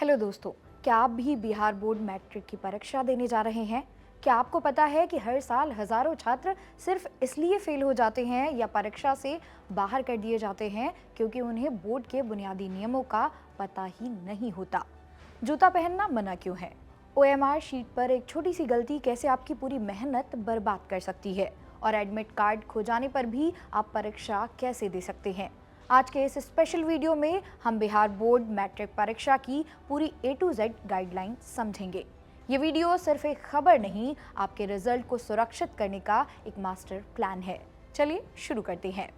Hello दोस्तों, क्या आप भी बिहार बोर्ड मैट्रिक की परीक्षा देने जा रहे हैं? क्या आपको पता है कि हर साल हजारों छात्र सिर्फ इसलिए फेल हो जाते हैं या परीक्षा से बाहर कर दिए जाते हैं क्योंकि उन्हें बोर्ड के बुनियादी नियमों का पता ही नहीं होता? जूता पहनना मना क्यों है? ओएमआर शीट पर एक छोटी सी गलती कैसे आपकी पूरी मेहनत बर्बाद कर सकती है? और एडमिट कार्ड खो जाने पर भी आप परीक्षा कैसे दे सकते हैं? आज के इस स्पेशल वीडियो में हम बिहार बोर्ड मैट्रिक परीक्षा की पूरी A to Z गाइडलाइन समझेंगे। ये वीडियो सिर्फ एक खबर नहीं, आपके रिजल्ट को सुरक्षित करने का एक मास्टर प्लान है। चलिए शुरू करते हैं।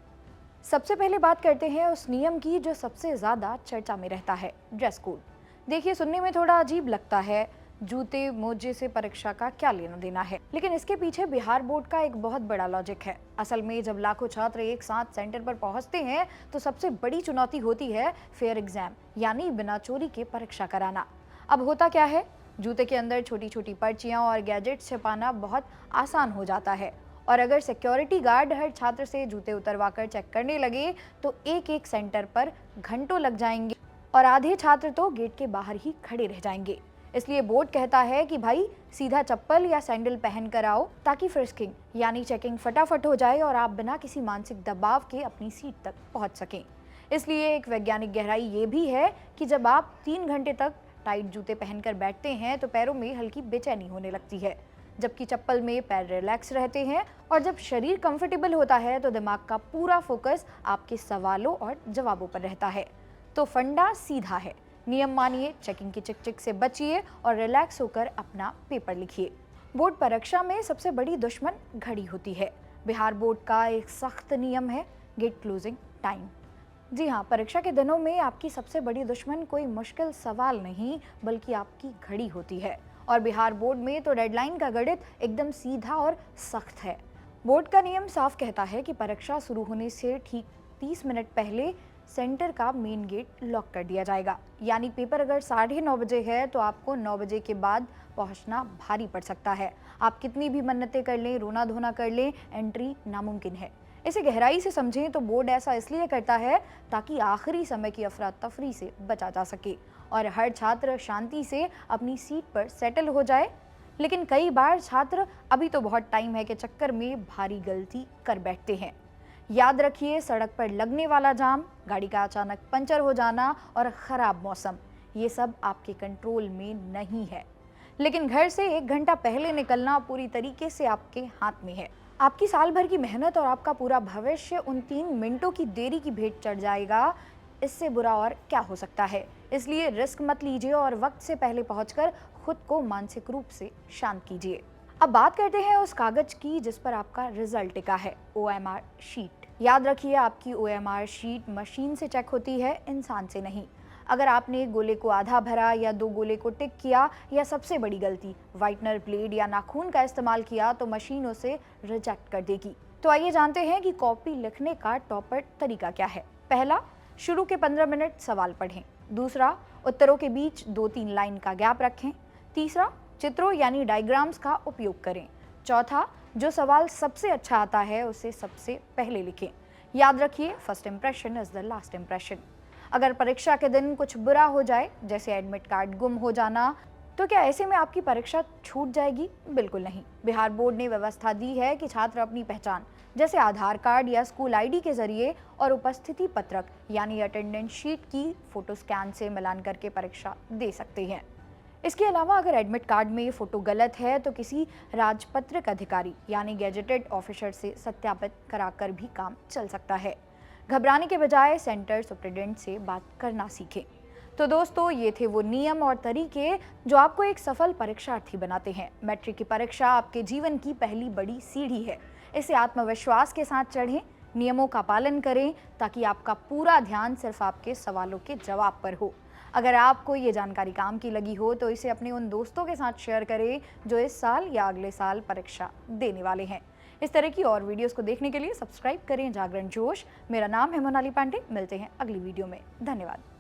सबसे पहले बात करते हैं उस नियम की जो सबसे ज्यादा चर्चा में रहता है, ड्रेस कोड। देखिए, सुनने में थोड़ा अजीब लगता है, जूते मोजे से परीक्षा का क्या लेना देना है, लेकिन इसके पीछे बिहार बोर्ड का एक बहुत बड़ा लॉजिक है। असल में जब लाखों छात्र एक साथ सेंटर पर पहुंचते हैं तो सबसे बड़ी चुनौती होती है फेयर एग्जाम, यानी बिना चोरी के परीक्षा कराना। अब होता क्या है, जूते के अंदर छोटी छोटी पर्चियां और गैजेट्स छिपाना बहुत आसान हो जाता है, और अगर सिक्योरिटी गार्ड हर छात्र से जूते उतरवाकर चेक करने लगे तो एक एक सेंटर पर घंटों लग जाएंगे और आधे छात्र तो गेट के बाहर ही खड़े रह जाएंगे। इसलिए बोर्ड कहता है कि भाई सीधा चप्पल या सैंडल पहन कर आओ, ताकि फ्रिस्किंग यानी चेकिंग फटाफट हो जाए और आप बिना किसी मानसिक दबाव के अपनी सीट तक पहुंच सकें। इसलिए एक वैज्ञानिक गहराई ये भी है कि जब आप 3 घंटे तक टाइट जूते पहनकर बैठते हैं तो पैरों में हल्की बेचैनी होने लगती है, जबकि चप्पल में पैर रिलैक्स रहते हैं। और जब शरीर कंफर्टेबल होता है तो दिमाग का पूरा फोकस आपके सवालों और जवाबों पर रहता है। तो फंडा सीधा है, नियम मानिए, चेकिंग की चिक-चिक से बचिए और रिलैक्स होकर अपना पेपर लिखिए। बोर्ड परीक्षा में सबसे बड़ी दुश्मन घड़ी होती है। बिहार बोर्ड का एक सख्त नियम है, गेट क्लोजिंग टाइम। जी हाँ, परीक्षा के दिनों में आपकी सबसे बड़ी दुश्मन कोई मुश्किल सवाल नहीं बल्कि आपकी घड़ी होती है। और बिहार बोर्ड में तो डेडलाइन का गणित एकदम सीधा और सख्त है। बोर्ड का नियम साफ कहता है कि परीक्षा शुरू होने से ठीक 30 मिनट पहले सेंटर का मेन गेट लॉक कर दिया जाएगा। यानी पेपर अगर 9:30 बजे है तो आपको 9 बजे के बाद पहुंचना भारी पड़ सकता है। आप कितनी भी मन्नतें कर लें, रोना धोना कर लें, एंट्री नामुमकिन है। इसे गहराई से समझें तो बोर्ड ऐसा इसलिए करता है ताकि आखिरी समय की अफरा तफरी से बचा जा सके और हर छात्र शांति से अपनी सीट पर सेटल हो जाए। लेकिन कई बार छात्र अभी तो बहुत टाइम है के चक्कर में भारी गलती कर बैठते हैं। याद रखिए, सड़क पर लगने वाला जाम, गाड़ी का अचानक पंचर हो जाना और खराब मौसम, ये सब आपके कंट्रोल में नहीं है। लेकिन घर से 1 घंटा पहले निकलना पूरी तरीके से आपके हाथ में है। आपकी साल भर की मेहनत और आपका पूरा भविष्य उन 3 मिनटों की देरी की भेंट चढ़ जाएगा। इससे बुरा और क्या हो सकता है? इसलिए रिस्क मत लीजिए और वक्त से पहले पहुंचकर खुद को मानसिक रूप से शांत कीजिए। अब बात करते हैं उस कागज की जिस पर आपका रिजल्ट टिका है, ओएमआर शीट। याद रखिए, आपकी ओएमआर शीट मशीन से चेक होती है, इंसान से नहीं। अगर आपने गोले को आधा भरा या 2 गोले को टिक किया या सबसे बड़ी गलती व्हाइटनर ब्लेड या नाखून का इस्तेमाल किया तो मशीन उसे रिजेक्ट कर देगी। तो आइए जानते हैं कि कॉपी लिखने का टॉपर तरीका क्या है। पहला, शुरू के 15 मिनट सवाल पढ़ें। दूसरा, उत्तरों के बीच 2-3 लाइन का गैप रखें। तीसरा, चित्रों यानी डायग्राम्स का उपयोग करें। चौथा, जो सवाल सबसे अच्छा आता है उसे सबसे पहले लिखें। याद रखिए, first impression is the last impression. अगर परीक्षा के दिन कुछ बुरा हो जाए, जैसे एडमिट कार्ड गुम हो जाना, तो क्या ऐसे में आपकी परीक्षा छूट जाएगी? बिल्कुल नहीं। बिहार बोर्ड ने व्यवस्था दी है कि छात्र अपनी पहचान जैसे आधार कार्ड या स्कूल आईडी के जरिए और उपस्थिति पत्रक यानी अटेंडेंस शीट की फोटो स्कैन से मिलान करके परीक्षा दे सकते हैं। इसके अलावा अगर एडमिट कार्ड में फोटो गलत है तो किसी राजपत्रित अधिकारी यानी गैजेटेड ऑफिसर से सत्यापित कराकर भी काम चल सकता है। घबराने के बजाय सेंटर सुप्रिटेंडेंट से बात करना सीखें। तो दोस्तों, ये थे वो नियम और तरीके जो आपको एक सफल परीक्षार्थी बनाते हैं। मैट्रिक की परीक्षा आपके जीवन की पहली बड़ी सीढ़ी है। इसे आत्मविश्वास के साथ चढ़ें, नियमों का पालन करें ताकि आपका पूरा ध्यान सिर्फ आपके सवालों के जवाब पर हो। अगर आपको ये जानकारी काम की लगी हो तो इसे अपने उन दोस्तों के साथ शेयर करें जो इस साल या अगले साल परीक्षा देने वाले हैं। इस तरह की और वीडियोस को देखने के लिए सब्सक्राइब करें जागरण जोश। मेरा नाम है मोनाली पांडे। मिलते हैं अगली वीडियो में। धन्यवाद।